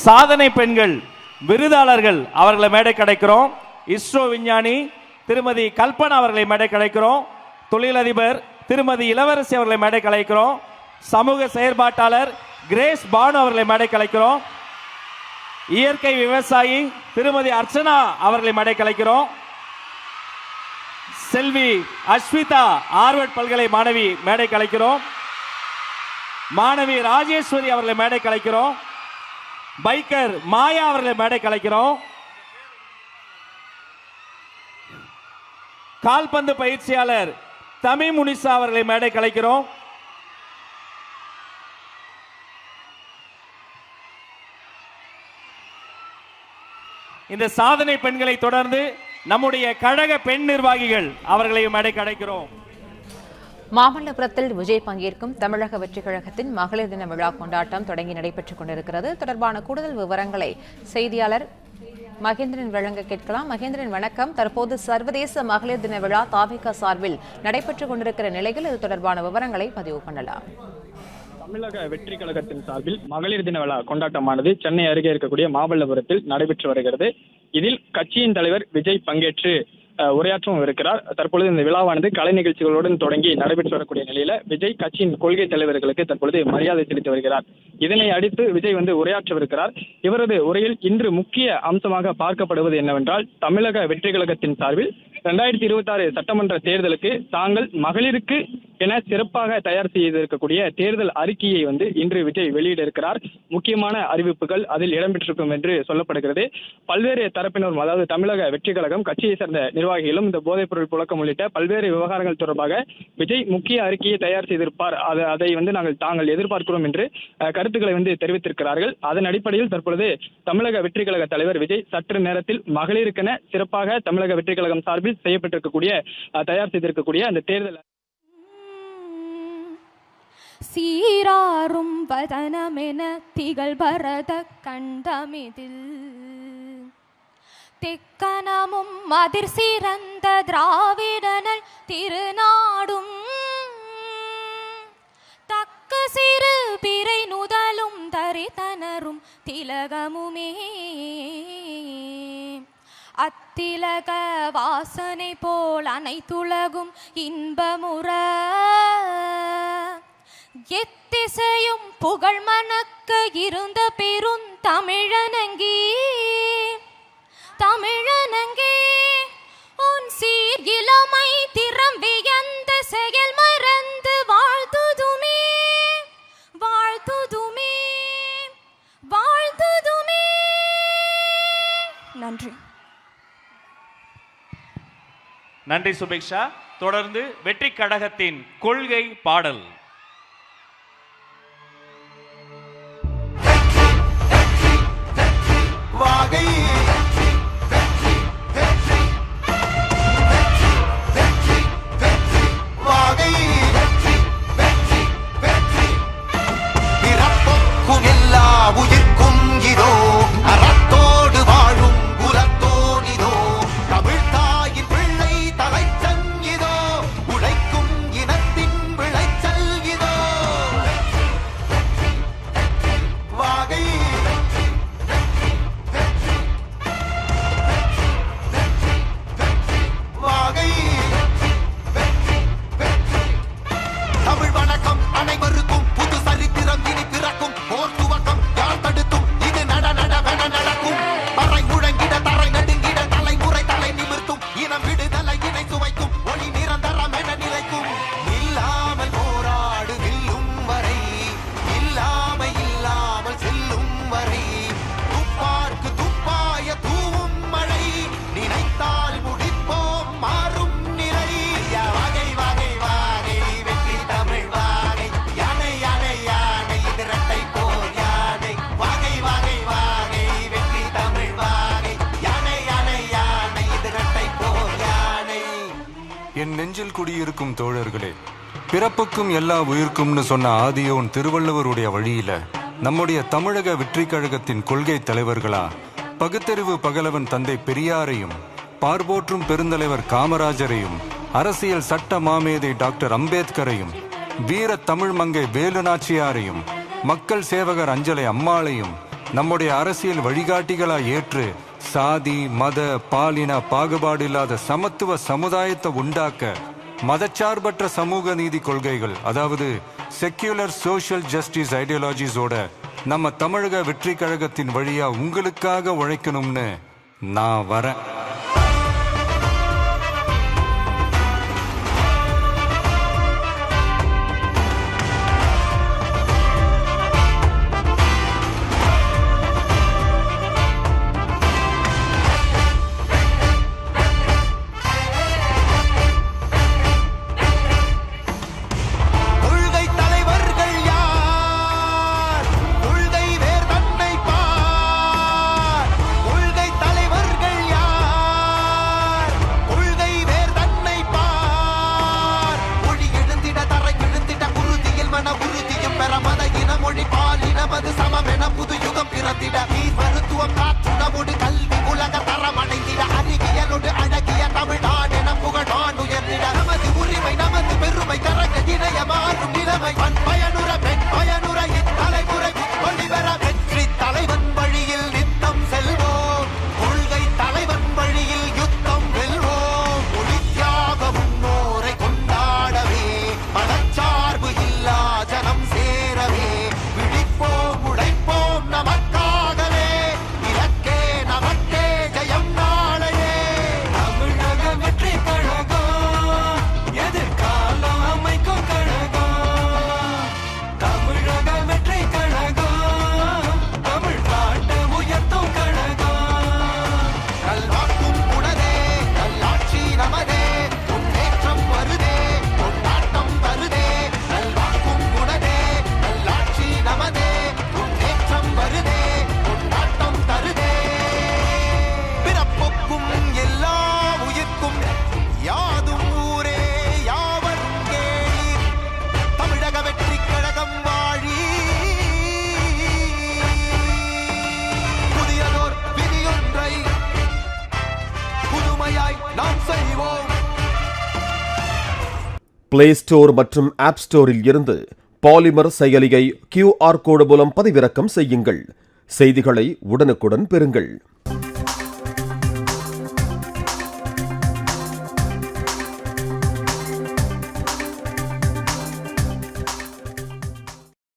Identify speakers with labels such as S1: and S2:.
S1: சாதனை பெண்கள் விருதாளர்கள் அவர்களை மேடை கிடைக்கிறோம். இஸ்ரோ விஞ்ஞானி திருமதி கல்பனா அவர்களை மேடை கிடைக்கிறோம். தொழிலதிபர் திருமதி இளவரசி அவர்களை மேடை கலைக்கிறோம். சமூக செயற்பாட்டாளர் கிரேஸ் பானு அவர்களை மேடை கலைக்கிறோம். இயற்கை விவசாயி திருமதி அர்ச்சனா அவர்களை மேடை கலைக்கிறோம். செல்வி அஸ்விதா ஆர்வர்ட் பல்கலை மாணவி மேடை கலைக்கிறோம். மாணவி ராஜேஸ்வரி அவர்களை மேடை கலைக்கிறோம். பைக்கர் மாயா அவர்களை மேடை கலைக்கிறோம். கால்பந்து பயிற்சியாளர் தமி முனிசா அவர்களை மேடை கலைக்கிறோம். இந்த சாதனை பெண்களை தொடர்ந்து நம்முடைய கழக பெண் நிர்வாகிகள் அவர்களையும் மேடை கலைக்கிறோம்.
S2: மாமல்லபுரத்தில் விஜய் பங்கேற்கும் தமிழக வெற்றி கழகத்தின் மகளிர் தின விழா கொண்டாட்டம் தொடங்கி நடைபெற்றுக் கொண்டிருக்கிறது. தொடர்பான கூடுதல் விவரங்களை செய்தியாளர் மகேந்திரன் வழங்க கேட்கலாம். மகேந்திரன் வணக்கம். தற்போது சர்வதேச மகளிர் தின விழா தாவிக சார்பில் நடைபெற்றுக் கொண்டிருக்கிற நிலையில் இது தொடர்பான விவரங்களை பதிவு பண்ணலாம்.
S3: தமிழக வெற்றி கழகத்தின் சார்பில் மகளிர் தின விழா கொண்டாட்டமானது சென்னை அருகே இருக்கக்கூடிய மாமல்லபுரத்தில் நடைபெற்று வருகிறது. இதில் கட்சியின் தலைவர் விஜய் பங்கேற்று உரையாற்றவும் இருக்கிறார். தற்பொழுது இந்த விழாவானது கலை நிகழ்ச்சிகளுடன் தொடங்கி நடைபெற்று வரக்கூடிய நிலையில விஜய் கட்சியின் கொள்கை தலைவர்களுக்கு தற்பொழுது மரியாதை செலுத்தி வருகிறார். இதனை அடுத்து விஜய் உரையாற்றவிருக்கிறார். இவரது உரையில் இன்று முக்கிய அம்சமாக பார்க்கப்படுவது என்னவென்றால், தமிழக வெற்றி கழகத்தின் சார்பில் 2026 சட்டமன்ற தேர்தலுக்கு தாங்கள் மகளிருக்கு என சிறப்பாக தயார் செய்திருக்கக்கூடிய தேர்தல் அறிக்கையை இன்று விஜய் வெளியிட இருக்கிறார். முக்கியமான அறிவிப்புகள் அதில் இடம்பெற்றிருக்கும் என்று சொல்லப்படுகிறது. பல்வேறு தரப்பினரும், அதாவது தமிழக வெற்றி கழகம் கட்சியை சேர்ந்த நிர்வாகிகளும் இந்த போதைப் பொருள் புழக்கம் உள்ளிட்ட பல்வேறு விவகாரங்கள் தொடர்பாக விஜய் முக்கிய அறிக்கையை தயார் செய்திருப்பார். அதை தாங்கள் எதிர்பார்க்கிறோம் என்று கருத்துக்களை தெரிவித்திருக்கிறார்கள். அதன் அடிப்படையில் தற்பொழுது தமிழக வெற்றி கழக தலைவர் விஜய் சற்று நேரத்தில் மகளிருக்கென சிறப்பாக தமிழக வெற்றி கழகம் சார்பில் செய்யப்பட்டிருக்கக்கூடிய தயார் செய்திருக்கக்கூடிய அந்த தேர்தல்
S4: சீராரும் வதனமென திகழ் பரத கண்டமிதில் தெக்கனமும் மதிர் சிறந்த திராவிடனல் திருநாடும் தக்க சிறு பிறை நுதலும் தரிதனரும் திலகமுமே அத்திலக வாசனை போல் அனைத்துலகும் இன்பமுற எத்திசையும் புகழ் மணக்க இருந்த பெரும் தமிழனங்கே தமிழனங்கே உன் சீர் இளமை திறம் வியந்த செயல் மறந்து வாழ்த்துதுமே வாழ்த்துதுமே வாழ்த்துதுமே. நன்றி.
S1: நன்றி சுபிக்ஷா. தொடர்ந்து வெற்றி கழகத்தின் கொள்கை பாடல்.
S5: என் நெஞ்சில் குடியிருக்கும் தோழர்களே, பிறப்புக்கும் எல்லா உயிர்க்கும்னு சொன்ன ஆதியோன் திருவள்ளுவருடைய வழியில நம்முடைய தமிழக வெற்றி கழகத்தின் கொள்கை தலைவர்களா பகுத்தறிவு பகலவன் தந்தை பெரியாரையும், பார்போற்றும் பெருந்தலைவர் காமராஜரையும், அரசியல் சட்ட மாமேதை டாக்டர் அம்பேத்கரையும், வீர தமிழ் மங்கை வேலு நாச்சியாரையும், மக்கள் சேவகர் அஞ்சலை அம்மாளையும், நம்முடைய அரசியல் வழிகாட்டிகளா ஏற்று சாதி மத பாலின பாகுபாடு இல்லாத சமத்துவ சமுதாயத்தை உண்டாக்க மதச்சார்பற்ற சமூக நீதி கொள்கைகள், அதாவது செக்யூலர் சோஷியல் ஜஸ்டிஸ் ஐடியாலஜிஸோட நம்ம தமிழக வெற்றி கழகத்தின் வழியா உங்களுக்காக உழைக்கணும்னு நான் வரேன்.
S6: பிளே ஸ்டோர் மற்றும் ஆப் ஸ்டோரில் இருந்து பாலிமர் செயலியை QR கோடு மூலம் பதிவிறக்கம் செய்யுங்கள். செய்திகளை உடனுக்குடன் பெறுங்கள்.